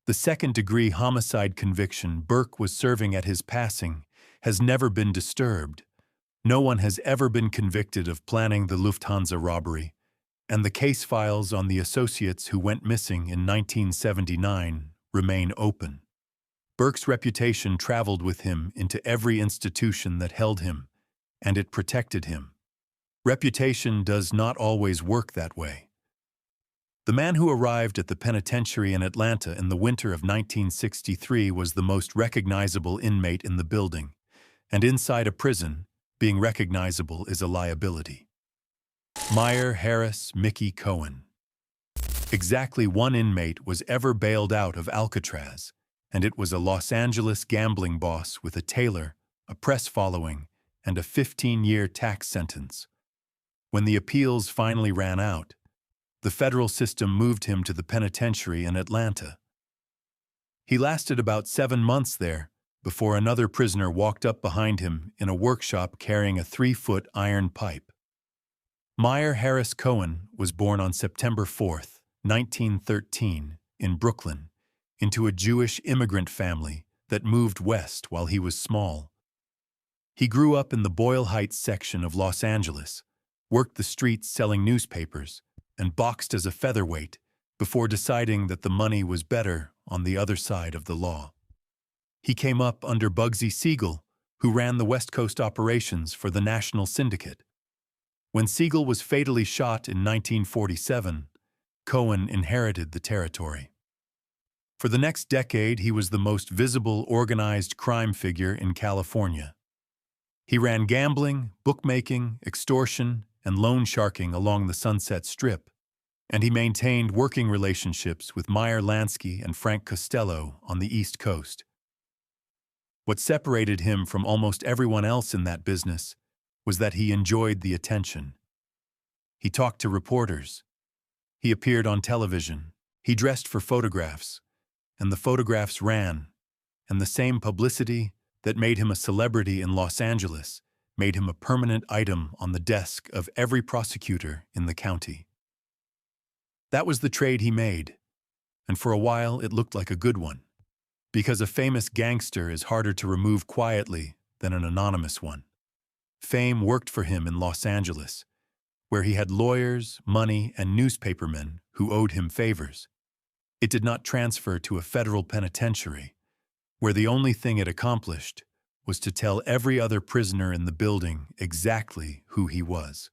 the second-degree homicide conviction Burke was serving at his passing has never been disturbed. No one has ever been convicted of planning the Lufthansa robbery, and the case files on the associates who went missing in 1979 remain open. Burke's reputation traveled with him into every institution that held him, and it protected him. Reputation does not always work that way. The man who arrived at the penitentiary in Atlanta in the winter of 1963 was the most recognizable inmate in the building, and inside a prison, being recognizable is a liability. Meyer Harris Mickey Cohen. Exactly one inmate was ever bailed out of Alcatraz, and it was a Los Angeles gambling boss with a tailor, a press following, and a 15-year tax sentence. When the appeals finally ran out, the federal system moved him to the penitentiary in Atlanta. He lasted about 7 months there before another prisoner walked up behind him in a workshop carrying a 3-foot iron pipe. Meyer Harris Cohen was born on September 4, 1913, in Brooklyn, into a Jewish immigrant family that moved west while he was small. He grew up in the Boyle Heights section of Los Angeles, worked the streets selling newspapers, and boxed as a featherweight before deciding that the money was better on the other side of the law. He came up under Bugsy Siegel, who ran the West Coast operations for the National Syndicate. When Siegel was fatally shot in 1947, Cohen inherited the territory. For the next decade, he was the most visible organized crime figure in California. He ran gambling, bookmaking, extortion, and loan sharking along the Sunset Strip, and he maintained working relationships with Meyer Lansky and Frank Costello on the East Coast. What separated him from almost everyone else in that business was that he enjoyed the attention. He talked to reporters. He appeared on television. He dressed for photographs, and the photographs ran, and the same publicity that made him a celebrity in Los Angeles made him a permanent item on the desk of every prosecutor in the county. That was the trade he made, and for a while it looked like a good one, because a famous gangster is harder to remove quietly than an anonymous one. Fame worked for him in Los Angeles, where he had lawyers, money, and newspapermen who owed him favors. It did not transfer to a federal penitentiary, where the only thing it accomplished was to tell every other prisoner in the building exactly who he was.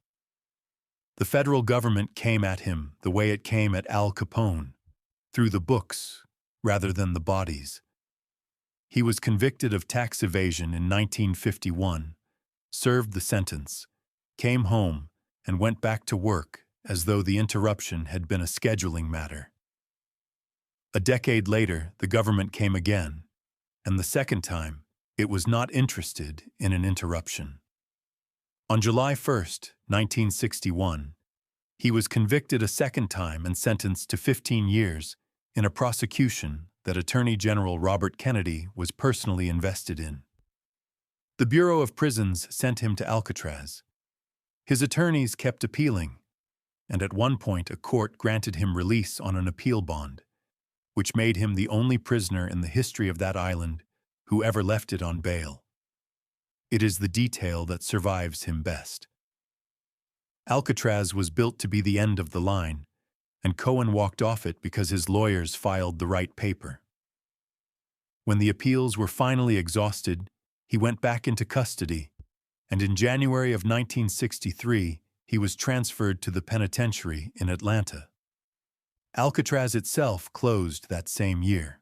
The federal government came at him the way it came at Al Capone, through the books rather than the bodies. He was convicted of tax evasion in 1951, served the sentence, came home, and went back to work as though the interruption had been a scheduling matter. A decade later, the government came again, and the second time, it was not interested in an interruption. On July 1, 1961, he was convicted a second time and sentenced to 15 years in a prosecution that Attorney General Robert Kennedy was personally invested in. The Bureau of Prisons sent him to Alcatraz. His attorneys kept appealing, and at one point a court granted him release on an appeal bond, which made him the only prisoner in the history of that island who ever left it on bail. It is the detail that survives him best. Alcatraz was built to be the end of the line, and Cohen walked off it because his lawyers filed the right paper. When the appeals were finally exhausted, he went back into custody, and in January of 1963, he was transferred to the penitentiary in Atlanta. Alcatraz itself closed that same year.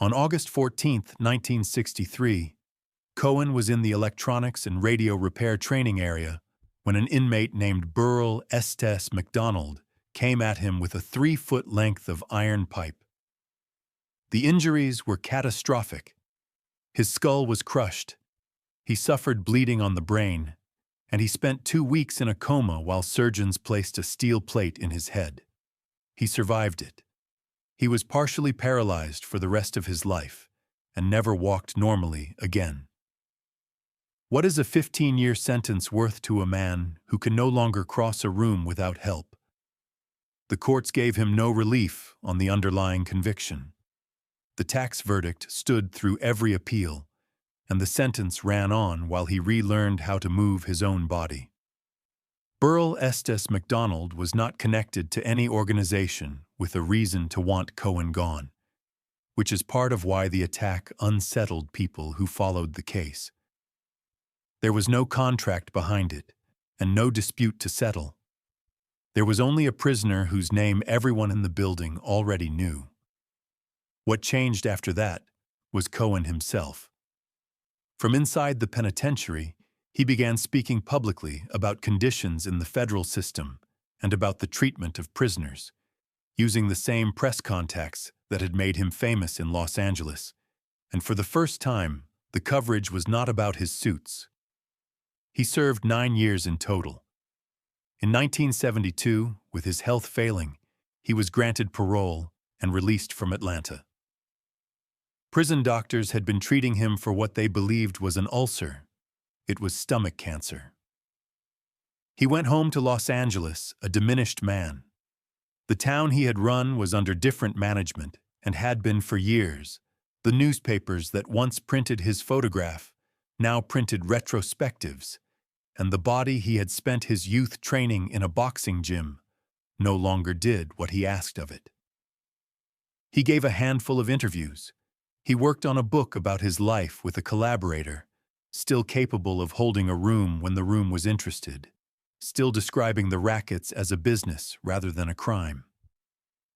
On August 14, 1963, Cohen was in the electronics and radio repair training area when an inmate named Burl Estes McDonald came at him with a 3-foot length of iron pipe. The injuries were catastrophic. His skull was crushed. He suffered bleeding on the brain, and he spent 2 weeks in a coma while surgeons placed a steel plate in his head. He survived it. He was partially paralyzed for the rest of his life and never walked normally again. What is a 15-year sentence worth to a man who can no longer cross a room without help? The courts gave him no relief on the underlying conviction. The tax verdict stood through every appeal, and the sentence ran on while he relearned how to move his own body. Burl Estes McDonald was not connected to any organization with a reason to want Cohen gone, which is part of why the attack unsettled people who followed the case. There was no contract behind it, and no dispute to settle. There was only a prisoner whose name everyone in the building already knew. What changed after that was Cohen himself. From inside the penitentiary, he began speaking publicly about conditions in the federal system and about the treatment of prisoners, using the same press contacts that had made him famous in Los Angeles. And for the first time, the coverage was not about his suits. He served 9 years in total. In 1972, with his health failing, he was granted parole and released from Atlanta. Prison doctors had been treating him for what they believed was an ulcer. It was stomach cancer. He went home to Los Angeles, a diminished man. The town he had run was under different management and had been for years. The newspapers that once printed his photograph now printed retrospectives, and the body he had spent his youth training in a boxing gym no longer did what he asked of it. He gave a handful of interviews. He worked on a book about his life with a collaborator, still capable of holding a room when the room was interested, still describing the rackets as a business rather than a crime.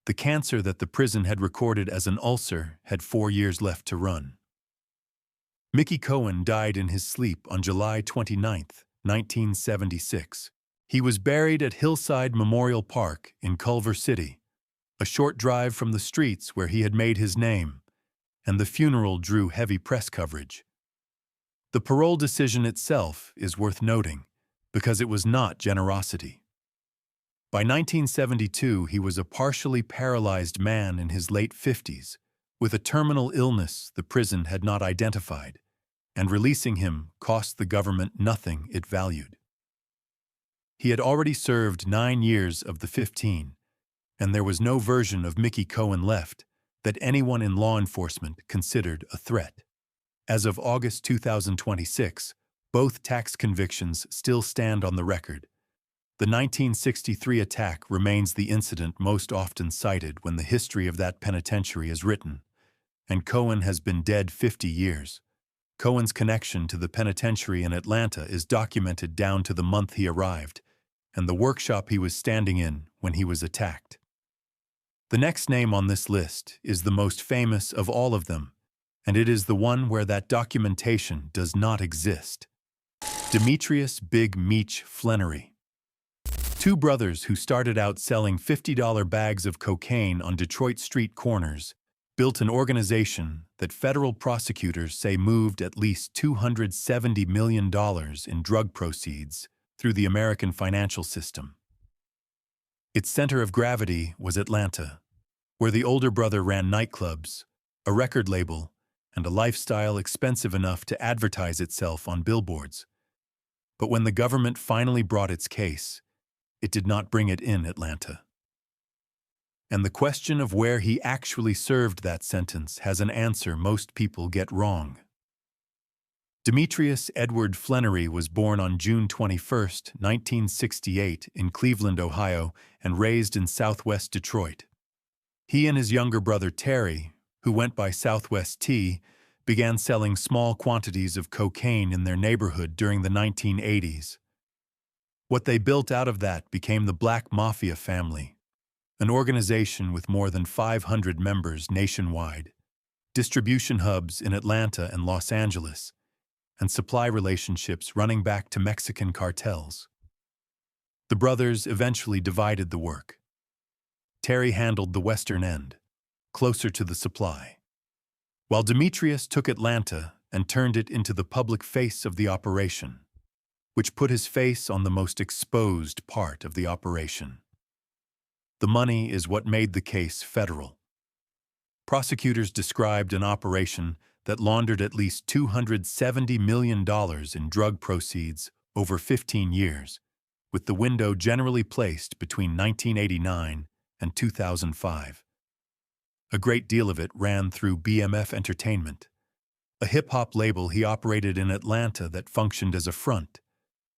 The cancer that the prison had recorded as an ulcer had 4 years left to run. Mickey Cohen died in his sleep on July 29, 1976. He was buried at Hillside Memorial Park in Culver City, a short drive from the streets where he had made his name, and the funeral drew heavy press coverage. The parole decision itself is worth noting, because it was not generosity. By 1972, he was a partially paralyzed man in his late 50s, with a terminal illness the prison had not identified, and releasing him cost the government nothing it valued. He had already served 9 years of the 15, and there was no version of Mickey Cohen left that anyone in law enforcement considered a threat. As of August 2026, both tax convictions still stand on the record. The 1963 attack remains the incident most often cited when the history of that penitentiary is written, and Cohen has been dead 50 years. Cohen's connection to the penitentiary in Atlanta is documented down to the month he arrived and the workshop he was standing in when he was attacked. The next name on this list is the most famous of all of them, and it is the one where that documentation does not exist. Demetrius Big Meech Flannery. Two brothers who started out selling $50 bags of cocaine on Detroit street corners built an organization that federal prosecutors say moved at least $270 million in drug proceeds through the American financial system. Its center of gravity was Atlanta, where the older brother ran nightclubs, a record label, and a lifestyle expensive enough to advertise itself on billboards. But when the government finally brought its case, it did not bring it in Atlanta. And the question of where he actually served that sentence has an answer most people get wrong. Demetrius Edward Flannery was born on June 21, 1968, in Cleveland, Ohio, and raised in southwest Detroit. He and his younger brother Terry, who went by Southwest T, began selling small quantities of cocaine in their neighborhood during the 1980s. What they built out of that became the Black Mafia family, an organization with more than 500 members nationwide, distribution hubs in Atlanta and Los Angeles, and supply relationships running back to Mexican cartels. The brothers eventually divided the work. Terry handled the western end, closer to the supply, while Demetrius took Atlanta and turned it into the public face of the operation, which put his face on the most exposed part of the operation. The money is what made the case federal. Prosecutors described an operation that laundered at least $270 million in drug proceeds over 15 years, with the window generally placed between 1989 and 2005. A great deal of it ran through BMF Entertainment, a hip-hop label he operated in Atlanta that functioned as a front,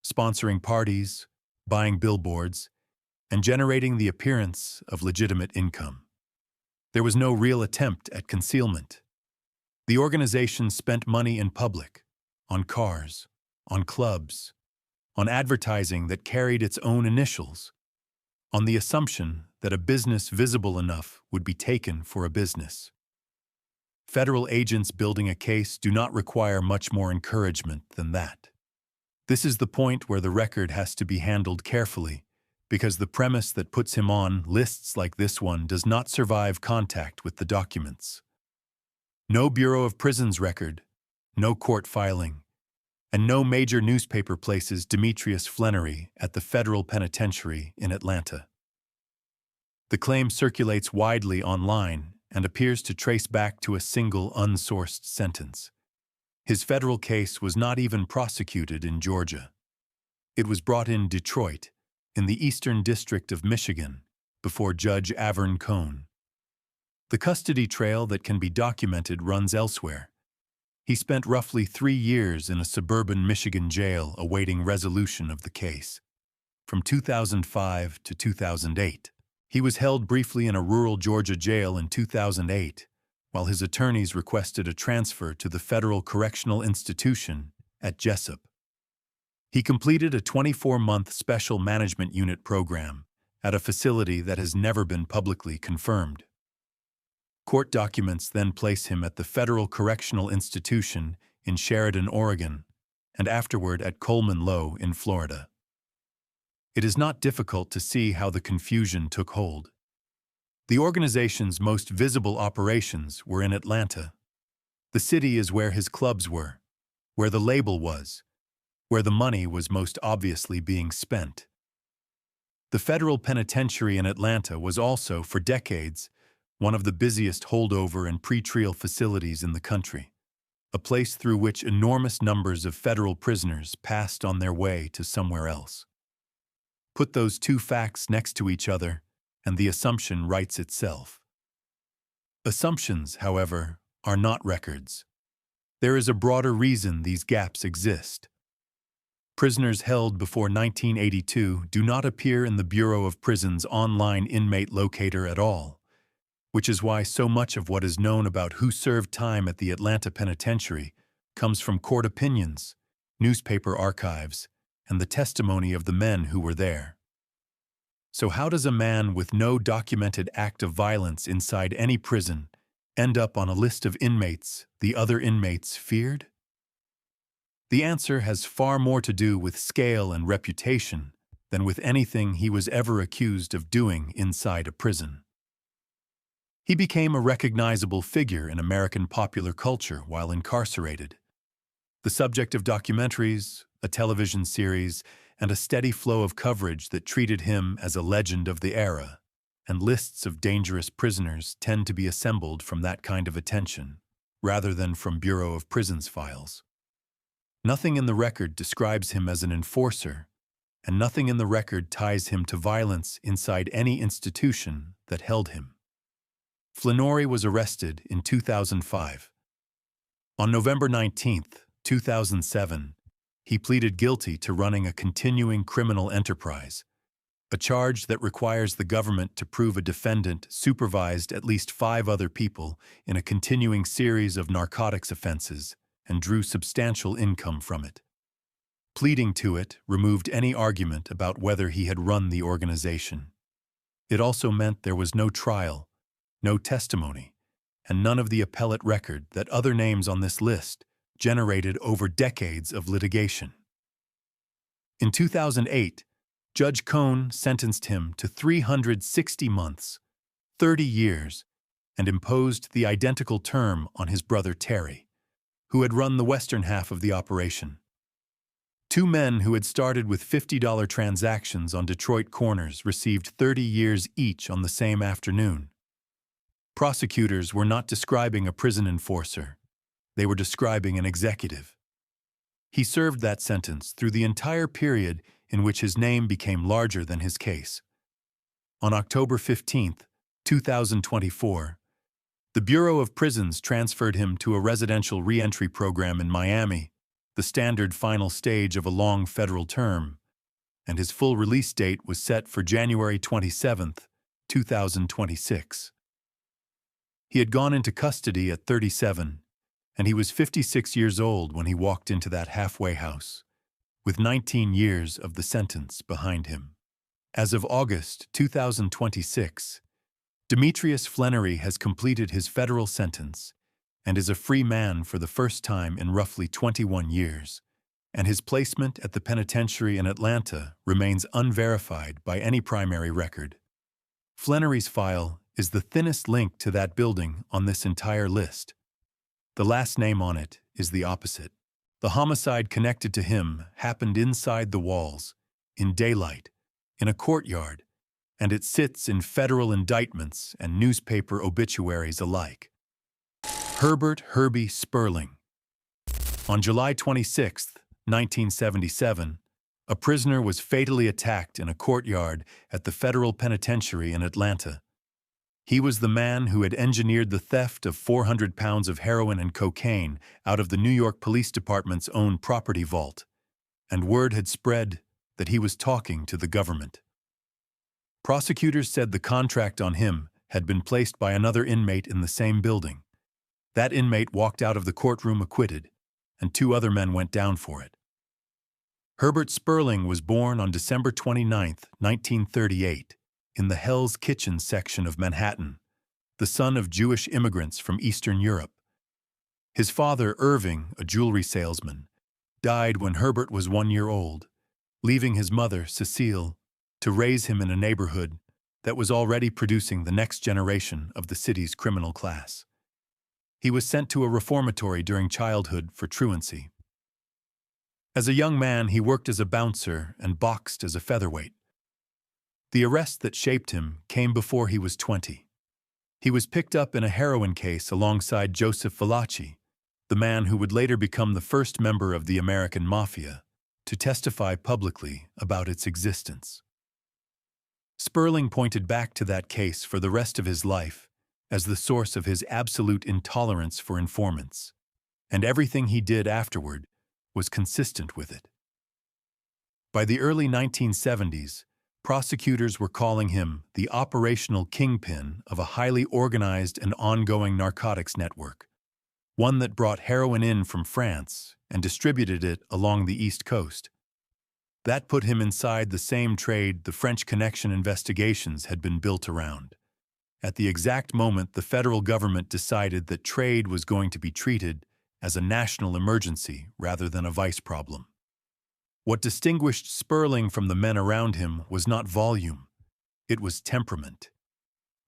sponsoring parties, buying billboards, and generating the appearance of legitimate income. There was no real attempt at concealment. The organization spent money in public, on cars, on clubs, on advertising that carried its own initials, on the assumption that a business visible enough would be taken for a business. Federal agents building a case do not require much more encouragement than that. This is the point where the record has to be handled carefully, because the premise that puts him on lists like this one does not survive contact with the documents. No Bureau of Prisons record, no court filing, and no major newspaper places Demetrius Flannery at the federal penitentiary in Atlanta. The claim circulates widely online and appears to trace back to a single unsourced sentence. His federal case was not even prosecuted in Georgia. It was brought in Detroit, in the Eastern District of Michigan, before Judge Avern Cohn. The custody trail that can be documented runs elsewhere, He spent roughly 3 years in a suburban Michigan jail awaiting resolution of the case. From 2005 to 2008. He was held briefly in a rural Georgia jail in 2008, while his attorneys requested a transfer to the Federal Correctional Institution at Jessup. He completed a 24-month Special Management Unit program at a facility that has never been publicly confirmed. Court documents then place him at the Federal Correctional Institution in Sheridan, Oregon, and afterward at Coleman Low in Florida. It is not difficult to see how the confusion took hold. The organization's most visible operations were in Atlanta. The city is where his clubs were, where the label was, where the money was most obviously being spent. The federal penitentiary in Atlanta was also, for decades, one of the busiest holdover and pretrial facilities in the country, a place through which enormous numbers of federal prisoners passed on their way to somewhere else. Put those two facts next to each other, and the assumption writes itself. Assumptions, however, are not records. There is a broader reason these gaps exist. Prisoners held before 1982 do not appear in the Bureau of Prisons' online inmate locator at all, which is why so much of what is known about who served time at the Atlanta Penitentiary comes from court opinions, newspaper archives, and the testimony of the men who were there. So how does a man with no documented act of violence inside any prison end up on a list of inmates the other inmates feared? The answer has far more to do with scale and reputation than with anything he was ever accused of doing inside a prison. He became a recognizable figure in American popular culture while incarcerated. The subject of documentaries, a television series, and a steady flow of coverage that treated him as a legend of the era, and lists of dangerous prisoners tend to be assembled from that kind of attention, rather than from Bureau of Prisons files. Nothing in the record describes him as an enforcer, and nothing in the record ties him to violence inside any institution that held him. Flannery was arrested in 2005. On November 19, 2007, he pleaded guilty to running a continuing criminal enterprise, a charge that requires the government to prove a defendant supervised at least 5 other people in a continuing series of narcotics offenses and drew substantial income from it. Pleading to it removed any argument about whether he had run the organization. It also meant there was no trial, no testimony, and none of the appellate record that other names on this list generated over decades of litigation. In 2008, Judge Cohn sentenced him to 360 months, 30 years, and imposed the identical term on his brother Terry, who had run the western half of the operation. 2 men who had started with $50 transactions on Detroit corners received 30 years each on the same afternoon. Prosecutors were not describing a prison enforcer. They were describing an executive. He served that sentence through the entire period in which his name became larger than his case. On October 15, 2024, the Bureau of Prisons transferred him to a residential reentry program in Miami, the standard final stage of a long federal term, and his full release date was set for January 27, 2026. He had gone into custody at 37, and he was 56 years old when he walked into that halfway house, with 19 years of the sentence behind him. As of August 2026, Demetrius Flannery has completed his federal sentence and is a free man for the first time in roughly 21 years, and his placement at the penitentiary in Atlanta remains unverified by any primary record. Flannery's file is the thinnest link to that building on this entire list. The last name on it is the opposite. The homicide connected to him happened inside the walls, in daylight, in a courtyard, and it sits in federal indictments and newspaper obituaries alike. Herbert Herbie Sperling. On July 26, 1977, a prisoner was fatally attacked in a courtyard at the federal penitentiary in Atlanta. He was the man who had engineered the theft of 400 pounds of heroin and cocaine out of the New York Police Department's own property vault, and word had spread that he was talking to the government. Prosecutors said the contract on him had been placed by another inmate in the same building. That inmate walked out of the courtroom acquitted, and 2 other men went down for it. Herbert Sperling was born on December 29, 1938, in the Hell's Kitchen section of Manhattan, the son of Jewish immigrants from Eastern Europe. His father, Irving, a jewelry salesman, died when Herbert was 1 year old, leaving his mother, Cecile, to raise him in a neighborhood that was already producing the next generation of the city's criminal class. He was sent to a reformatory during childhood for truancy. As a young man, he worked as a bouncer and boxed as a featherweight. The arrest that shaped him came before he was 20. He was picked up in a heroin case alongside Joseph Valachi, the man who would later become the first member of the American Mafia to testify publicly about its existence. Sperling pointed back to that case for the rest of his life as the source of his absolute intolerance for informants, and everything he did afterward was consistent with it. By the early 1970s, prosecutors were calling him the operational kingpin of a highly organized and ongoing narcotics network, one that brought heroin in from France and distributed it along the East Coast. That put him inside the same trade the French Connection investigations had been built around. At the exact moment the federal government decided that trade was going to be treated as a national emergency rather than a vice problem. What distinguished Sperling from the men around him was not volume, it was temperament.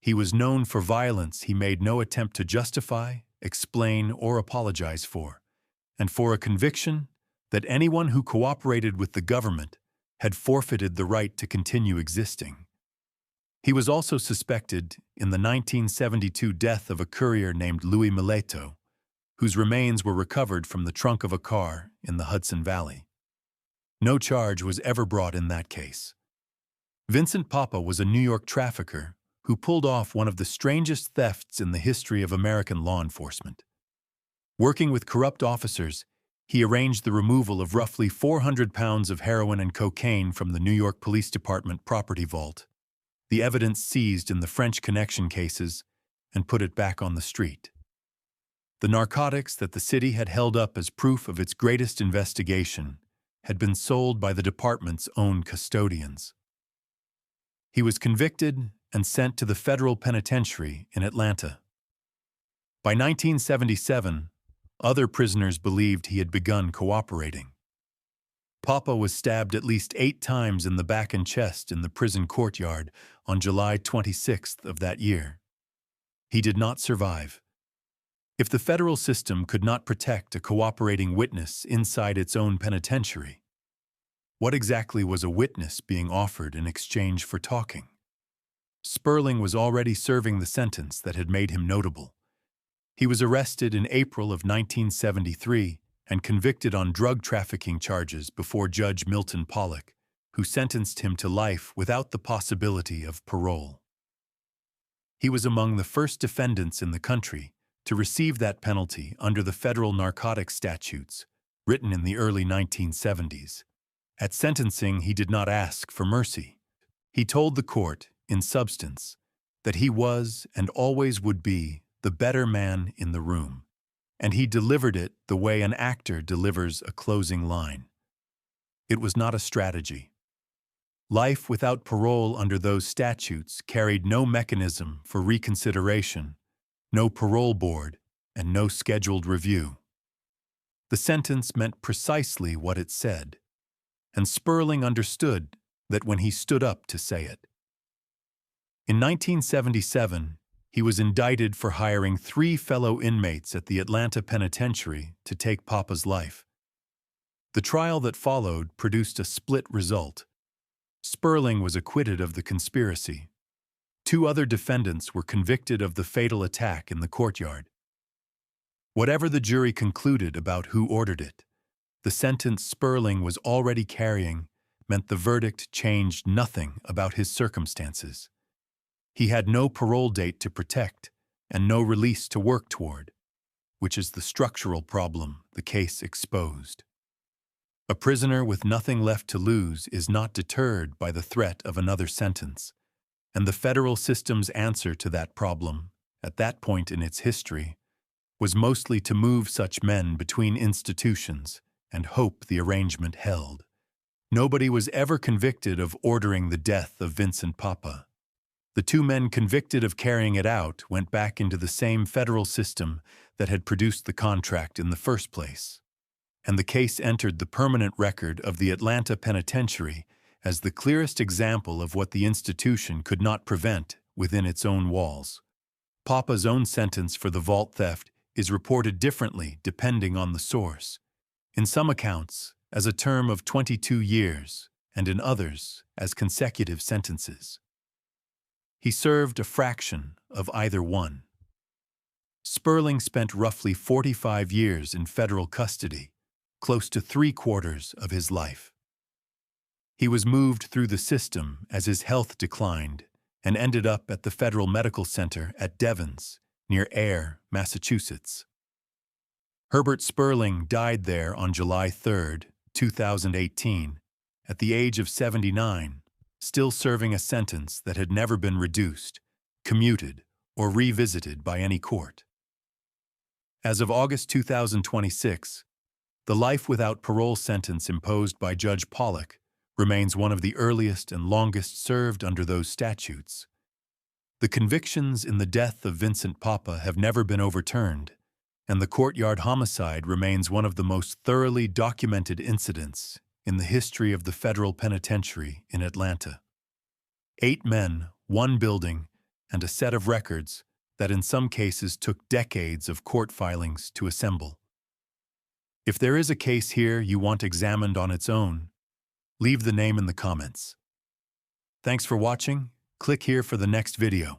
He was known for violence he made no attempt to justify, explain, or apologize for, and for a conviction that anyone who cooperated with the government had forfeited the right to continue existing. He was also suspected in the 1972 death of a courier named Louis Mileto, whose remains were recovered from the trunk of a car in the Hudson Valley. No charge was ever brought in that case. Vincent Papa was a New York trafficker who pulled off one of the strangest thefts in the history of American law enforcement. Working with corrupt officers, he arranged the removal of roughly 400 pounds of heroin and cocaine from the New York Police Department property vault, the evidence seized in the French Connection cases, and put it back on the street. The narcotics that the city had held up as proof of its greatest investigation had been sold by the department's own custodians. He was convicted and sent to the federal penitentiary in Atlanta. By 1977, other prisoners believed he had begun cooperating. Papa was stabbed at least 8 times in the back and chest in the prison courtyard on July 26th of that year. He did not survive. If the federal system could not protect a cooperating witness inside its own penitentiary, what exactly was a witness being offered in exchange for talking? Sperling was already serving the sentence that had made him notable. He was arrested in April of 1973 and convicted on drug trafficking charges before Judge Milton Pollock, who sentenced him to life without the possibility of parole. He was among the first defendants in the country to receive that penalty under the federal narcotics statutes, written in the early 1970s. At sentencing, he did not ask for mercy. He told the court, in substance, that he was and always would be the better man in the room, and he delivered it the way an actor delivers a closing line. It was not a strategy. Life without parole under those statutes carried no mechanism for reconsideration, no parole board, and no scheduled review. The sentence meant precisely what it said, and Sperling understood that when he stood up to say it. In 1977, he was indicted for hiring 3 fellow inmates at the Atlanta penitentiary to take Papa's life. The trial that followed produced a split result. Sperling was acquitted of the conspiracy. 2 other defendants were convicted of the fatal attack in the courtyard. Whatever the jury concluded about who ordered it, the sentence Sperling was already carrying meant the verdict changed nothing about his circumstances. He had no parole date to protect and no release to work toward, which is the structural problem the case exposed. A prisoner with nothing left to lose is not deterred by the threat of another sentence, and the federal system's answer to that problem, at that point in its history, was mostly to move such men between institutions and hope the arrangement held. Nobody was ever convicted of ordering the death of Vincent Papa. The two men convicted of carrying it out went back into the same federal system that had produced the contract in the first place, and the case entered the permanent record of the Atlanta Penitentiary as the clearest example of what the institution could not prevent within its own walls. Papa's own sentence for the vault theft is reported differently depending on the source. In some accounts, as a term of 22 years, and in others, as consecutive sentences. He served a fraction of either one. Sperling spent roughly 45 years in federal custody, close to 3/4 of his life. He was moved through the system as his health declined and ended up at the Federal Medical Center at Devens, near Ayer, Massachusetts. Herbert Sperling died there on July 3, 2018, at the age of 79, still serving a sentence that had never been reduced, commuted, or revisited by any court. As of August 2026, the life without parole sentence imposed by Judge Pollock remains one of the earliest and longest served under those statutes. The convictions in the death of Vincent Papa have never been overturned, and the courtyard homicide remains one of the most thoroughly documented incidents in the history of the federal penitentiary in Atlanta. 8 men, 1 building, and a set of records that in some cases took decades of court filings to assemble. If there is a case here you want examined on its own, leave the name in the comments. Thanks for watching. Click here for the next video.